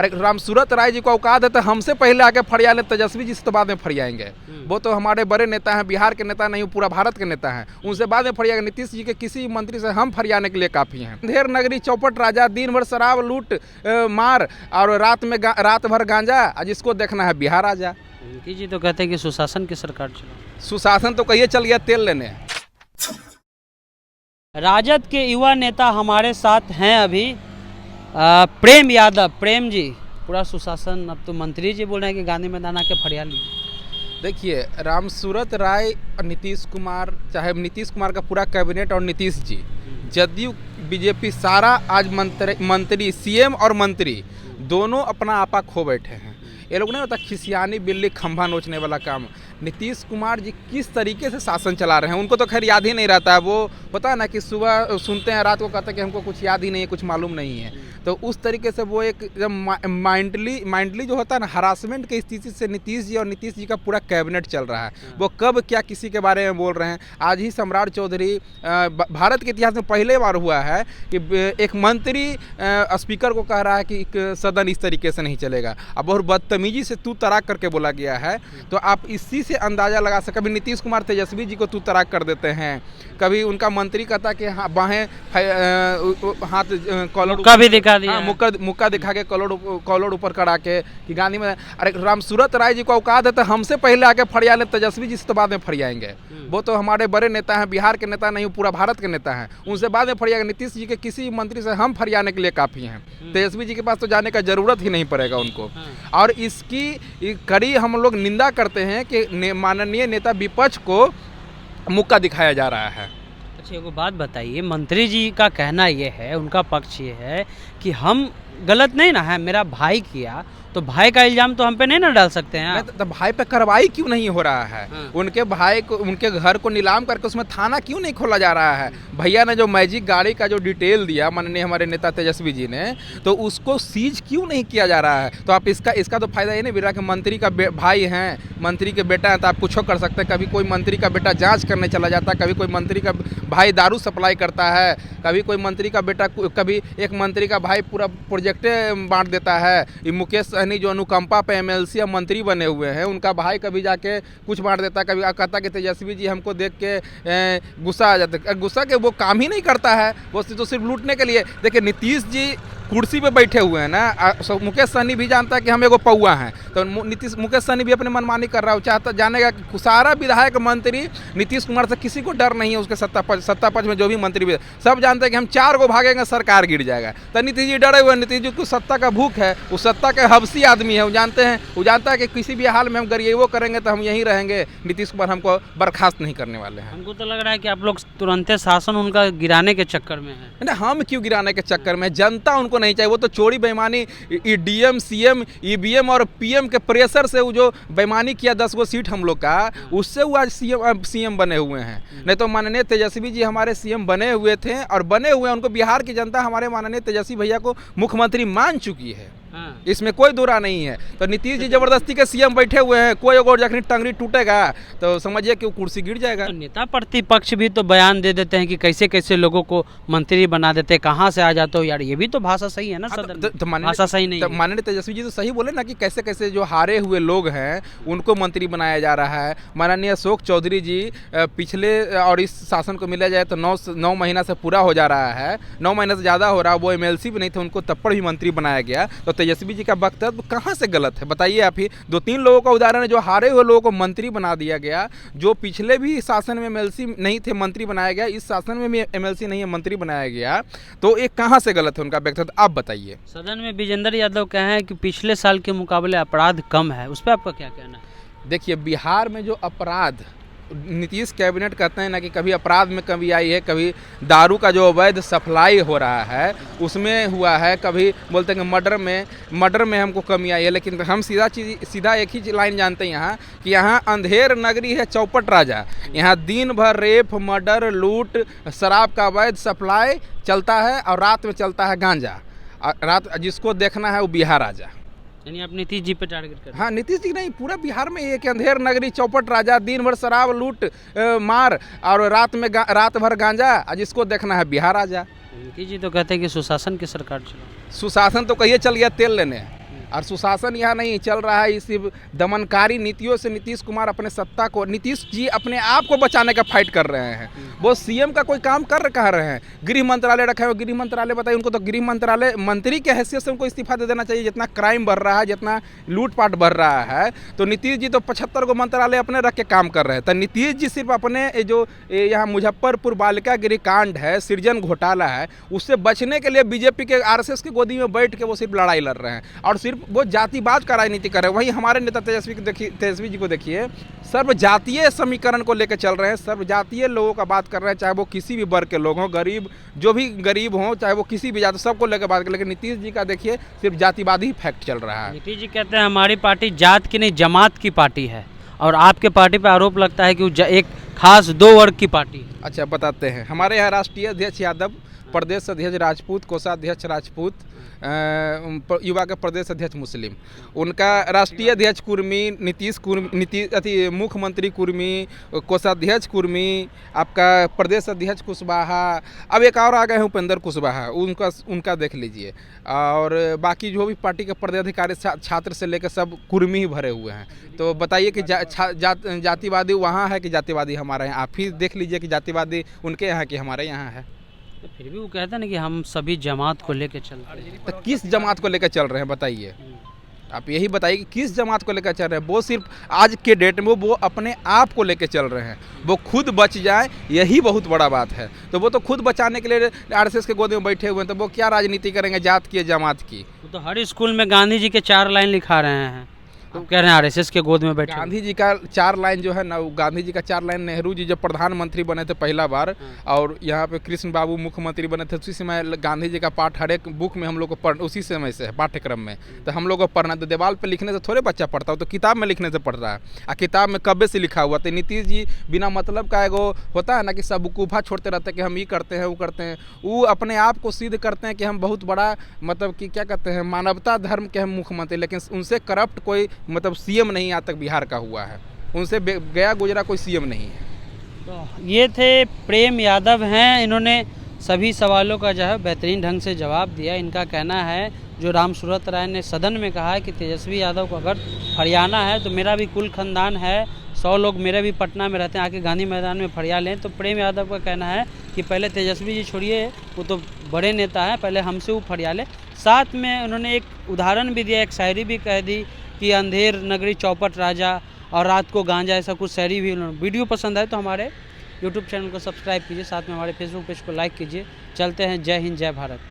अरे रामसूरत राय जी को औकात है तो हमसे पहले आके फरिया ले, तेजस्वी जी से तो बाद में फरियाएंगे। वो तो हमारे बड़े नेता हैं, बिहार के नेता नहीं, पूरा भारत के नेता हैं, उनसे बाद में फरियाएंगे। नीतीश जी के किसी मंत्री से हम फरियाने के लिए काफ़ी हैं। अंधेर नगरी चौपट राजा, दिन भर शराब लूट मार और रात भर गांजा, जिसको देखना है बिहार आजा। नीतीश जी तो कहते हैं कि सुशासन की सरकार चलो। सुशासन तो कहिए चल गया तेल लेने। राजद के युवा नेता हमारे साथ हैं अभी, प्रेम यादव। प्रेम जी, पूरा सुशासन, अब तो मंत्री जी बोल रहे हैं कि गांधी मैदान आके फरिया लिए। देखिए, रामसूरत राय और नीतीश कुमार, चाहे नीतीश कुमार का पूरा कैबिनेट और नीतीश जी, जदयू बीजेपी सारा आज मंत्री सीएम और मंत्री दोनों अपना आपा खो बैठे हैं। ये लोग नहीं होता खिसियानी बिल्ली खंभा नोचने वाला काम। नीतीश कुमार जी किस तरीके से शासन चला रहे हैं उनको तो खैर याद ही नहीं रहता है। वो पता है ना कि सुबह सुनते हैं, रात को कहते हैं कि हमको कुछ याद ही नहीं है, कुछ मालूम नहीं है। तो उस तरीके से वो एक जब माइंडली जो होता है ना, हरासमेंट की स्थिति से नीतीश जी और नीतीश जी का पूरा कैबिनेट चल रहा है। वो कब क्या किसी के बारे में बोल रहे हैं। आज ही सम्राट चौधरी, भारत के इतिहास में पहले बार हुआ है कि एक मंत्री स्पीकर को कह रहा है कि सदन इस तरीके से नहीं चलेगा। अब बहुत बदतमीजी से तू तराक करके बोला गया है। तो आप इसी से अंदाज़ा लगा सकते। कभी नीतीश कुमार तेजस्वी जी को तू तराक कर देते हैं, कभी उनका मंत्री कहता कि हाँ बाहें हाथ कॉलर का भी दिखा दिया, मुक्का दिखा के कॉलर ऊपर करा के कि गांधी में। अरे रामसूरत राय जी को औकात है तो हमसे पहले आके फरिया ले, तेजस्वी जी से तो बाद में फरियाएंगे। वो तो हमारे बड़े नेता हैं, बिहार के नेता नहीं, पूरा भारत के नेता हैं, उनसे बाद में फरियाएंगे। नीतीश जी के किसी मंत्री से हम फरियाने के लिए काफ़ी हैं। तेजस्वी जी के पास तो जाने का जरूरत ही नहीं पड़ेगा उनको। और इसकी कड़ी हम लोग निंदा करते हैं कि माननीय नेता विपक्ष को मुक्का दिखाया जा रहा है। अच्छा, एगो बात बताइए, मंत्री जी का कहना ये है, उनका पक्ष ये है कि हम गलत नहीं ना है, मेरा भाई किया तो भाई का इल्जाम तो हम पे नहीं ना डाल सकते हैं। तो भाई पे कार्रवाई क्यों नहीं हो रहा है? उनके भाई को, उनके घर को नीलाम करके उसमें थाना क्यों नहीं खोला जा रहा है? भैया ने जो मैजिक गाड़ी का जो डिटेल दिया माननीय हमारे नेता तेजस्वी जी ने, तो उसको सीज क्यों नहीं किया जा रहा है? तो आप इसका तो फायदा ये नहीं मिल रहा कि मंत्री का भाई हैं, मंत्री के बेटा हैं तो आप कुछ कर सकते हैं। कभी कोई मंत्री का बेटा जाँच करने चला जाता है, कभी कोई मंत्री का भाई दारू सप्लाई करता है, कभी कोई मंत्री का बेटा, कभी एक मंत्री का भाई पूरा प्रोजेक्टे बांट देता है। ये मुकेश सहनी जो अनुकंपा पे एमएलसी मंत्री बने हुए हैं, उनका भाई कभी जाके कुछ बांट देता है, कभी कहता कि तेजस्वी जी हमको देख के गुस्सा आ जाता है। गुस्सा के वो काम ही नहीं करता है, वो तो सिर्फ लूटने के लिए। देखिए, नीतीश जी कुर्सी पे बैठे हुए हैं ना, मुकेश सहनी भी जानता है कि हम एगो पौआ हैं, तो मुकेश सहनी भी अपने मनमानी कर रहा है। चाहता जानेगा कि सारा विधायक मंत्री नीतीश कुमार से किसी को डर नहीं है। उसके सत्ता पक्ष में जो भी मंत्री भी सब जानते हैं कि हम 4 को भागेंगे सरकार गिर जाएगा। तो नीतीश जी डरे हुए। नीतीश जी को सत्ता का भूख है, उस सत्ता के हबसी आदमी है। वो जानता है कि किसी भी हाल में हम गरिएबो करेंगे तो हम यहीं रहेंगे। नीतीश कुमार हमको बर्खास्त नहीं करने वाले हैं। हमको तो लग रहा है कि आप लोग तुरंत शासन उनका गिराने के चक्कर में है। ना, हम क्यों गिराने के चक्कर में? जनता उनको नहीं चाहिए। वो तो चोरी बेईमानी, डीएम सीएम ईवीएम और पीएम के प्रेशर से वो जो बेईमानी किया 10 गो सीट हम लोग का, उससे वो आज सीएम बने हुए हैं। नहीं तो माननीय तेजस्वी जी हमारे सीएम बने हुए थे और बने हुए, उनको बिहार की जनता हमारे माननीय तेजस्वी भैया को मुख्यमंत्री मान चुकी है। इसमें कोई दो राय नहीं है। तो नीतीश जी जबरदस्ती के सीएम बैठे हुए हैं, कोई अगर जखनी टंगड़ी टूटेगा तो समझिए कि वो कुर्सी गिर जाएगा। तो नेता प्रतिपक्ष भी तो बयान दे देते हैं कि कैसे कैसे लोगों को मंत्री बना देते हैं, कहाँ से आ जाते हो यार। ये भी तो भाषा सही है ना सदन में? भाषा सही नहीं है। माननीय तेजस्वी जी तो सही बोले ना कि कैसे कैसे जो हारे हुए लोग हैं उनको मंत्री बनाया जा रहा है। माननीय अशोक चौधरी जी पिछले और इस शासन को मिला जाए तो 9 महीना से पूरा हो जा रहा है, 9 महीने से ज़्यादा हो रहा है। वो एमएलसी भी नहीं थे, उनको तब पर भी मंत्री बनाया गया। तो तेजस्वी जी का वक्तव्य कहाँ से गलत है बताइए आप ही। 2-3 लोगों का उदाहरण है जो हारे हुए लोगों को मंत्री बना दिया गया, जो पिछले भी शासन में एमएलसी नहीं थे मंत्री बनाया गया, इस शासन में भी एमएलसी नहीं है मंत्री बनाया गया। तो एक कहाँ से गलत है उनका वक्तव्य, आप बताइए। सदन में विजेंद्र यादव कहे हैं कि पिछले साल के मुकाबले अपराध कम है, उस पर आपका क्या कहना है? देखिए, बिहार में जो अपराध, नीतीश कैबिनेट कहते हैं ना कि कभी अपराध में कमी आई है, कभी दारू का जो अवैध सप्लाई हो रहा है उसमें हुआ है, कभी बोलते हैं कि मर्डर में हमको कमी आई है। लेकिन हम सीधा एक ही लाइन जानते हैं यहाँ कि यहाँ अंधेर नगरी है चौपट राजा। यहाँ दिन भर रेप, मर्डर, लूट, शराब का अवैध सप्लाई चलता है और रात में चलता है गांजा। रात जिसको देखना है वो बिहार आजा। यानी आप नीतीश जी पे टारगेट कर? हाँ, नीतीश जी नहीं, पूरा बिहार में ये कि अंधेर नगरी चौपट राजा, दिन भर शराब लूट मार और रात भर गांजा, जिसको देखना है बिहार आजा। नीतीश जी तो कहते हैं कि सुशासन की सरकार चलो। सुशासन तो कहिए चल गया तेल लेने। और सुशासन यहाँ नहीं चल रहा है, सिर्फ दमनकारी नीतियों से नीतीश कुमार अपने सत्ता को, नीतीश जी अपने आप को बचाने का फाइट कर रहे हैं। वो सीएम का कोई काम कर कह रहे हैं, गृह मंत्रालय रखा है, गृह मंत्रालय बताइए उनको, तो गृह मंत्रालय मंत्री के हैसियत से उनको इस्तीफा दे देना चाहिए। जितना क्राइम बढ़ रहा है, जितना लूटपाट बढ़ रहा है, तो नीतीश जी तो 75 को मंत्रालय अपने रख के काम कर रहे हैं। तो नीतीश जी सिर्फ अपने जो यहाँ मुजफ्फरपुर बालिका गृह कांड है, सृजन घोटाला है, उससे बचने के लिए बीजेपी के आरएसएस की गोदी में बैठ के वो सिर्फ लड़ाई लड़ रहे हैं और सिर्फ वो जातिवाद का राजनीति कर रहे हैं। वहीं हमारे नेता तेजस्वी जी को देखिए, सर्व जातीय समीकरण को लेकर चल रहे हैं, सर्व जातीय लोगों का बात कर रहे हैं, चाहे वो किसी भी वर्ग के लोग हों, गरीब जो भी गरीब हों, चाहे वो किसी भी जाति, सबको लेकर बात कर। लेकिन नीतीश जी का देखिए सिर्फ जातिवादी फैक्ट चल रहा है। नीतीश जी कहते हैं हमारी पार्टी जात की नहीं जमात की पार्टी है, और आपके पार्टी पे आरोप लगता है कि वो एक खास 2 वर्ग की पार्टी है। अच्छा, बताते हैं। हमारे यहाँ राष्ट्रीय अध्यक्ष यादव, प्रदेश अध्यक्ष राजपूत, कोषाध्यक्ष राजपूत, युवा के प्रदेश अध्यक्ष मुस्लिम, उनका राष्ट्रीय अध्यक्ष कुर्मी, मुख्यमंत्री कुर्मी, कोषाध्यक्ष कुर्मी, आपका प्रदेश अध्यक्ष कुशवाहा, अब एक और आ गए हैं उपेंद्र कुशवाहा, उनका देख लीजिए। और बाकी जो भी पार्टी के पदाधिकारी छात्र से लेकर सब कुर्मी ही भरे हुए हैं। तो बताइए कि जातिवादी वहाँ है कि जातिवादी हमारे यहाँ? आप ही देख लीजिए कि जातिवादी उनके यहाँ कि हमारे यहाँ है। तो फिर भी वो कहते हैं ना कि हम सभी जमात को लेकर चल रहे हैं। तो किस जमात को लेकर चल रहे हैं बताइए? आप यही बताइए कि किस जमात को लेकर चल रहे हैं। वो सिर्फ आज के डेट में वो अपने आप को लेकर चल रहे हैं, वो खुद बच जाए, यही बहुत बड़ा बात है। तो वो तो खुद बचाने के लिए आरएसएस के गोद में बैठे हुए हैं, तो वो क्या राजनीति करेंगे जात की जमात की? वो तो हर स्कूल में गांधी जी के 4 लाइन लिखा रहे हैं, तो कह रहे हैं आरएसएस के गोद में बैठे। गांधी जी का 4 लाइन जो है ना, गांधी जी का 4 लाइन नेहरू जी जब प्रधानमंत्री बने थे पहला बार, और यहाँ पे कृष्ण बाबू मुख्यमंत्री बने थे, उसी समय गांधी जी का पाठ हर एक बुक में हम लोग को पढ़, उसी समय से है पाठ्यक्रम में। तो हम लोग को पढ़ना, तो दीवार पे लिखने से थोड़े बच्चा पढ़ता हो, तो किताब में लिखने से पढ़ रहा है। और किताब में कब्बे से लिखा हुआ। तो नीतीश जी बिना मतलब का एगो होता है ना कि सब वकूफ़ा छोड़ते रहते हैं कि हम ये करते हैं वो करते हैं, वो अपने आप को सिद्ध करते हैं कि हम बहुत बड़ा मतलब कि क्या कहते हैं मानवता धर्म के हम मुख्यमंत्री, लेकिन उनसे करप्ट कोई मतलब सीएम नहीं आज तक बिहार का हुआ है, उनसे गया गुजरा कोई सीएम नहीं है। तो ये थे प्रेम यादव हैं, इन्होंने सभी सवालों का जो है बेहतरीन ढंग से जवाब दिया। इनका कहना है, जो राम सूरत राय ने सदन में कहा है कि तेजस्वी यादव को अगर फरियाना है तो मेरा भी कुल खानदान है, 100 लोग मेरे भी पटना में रहते हैं, आके गांधी मैदान में फरिया लें। तो प्रेम यादव का कहना है कि पहले तेजस्वी जी छोड़िए, वो तो बड़े नेता हैं, पहले हमसे वो फरिया लें। साथ में उन्होंने एक उदाहरण भी दिया, एक शायरी भी कह दी कि अंधेर नगरी चौपट राजा और रात को गांजा, ऐसा कुछ शायरी भी उन्होंने। वीडियो पसंद आए तो हमारे यूट्यूब चैनल को सब्सक्राइब कीजिए, साथ में हमारे फेसबुक पेज को लाइक कीजिए। चलते हैं, जय हिंद जय भारत।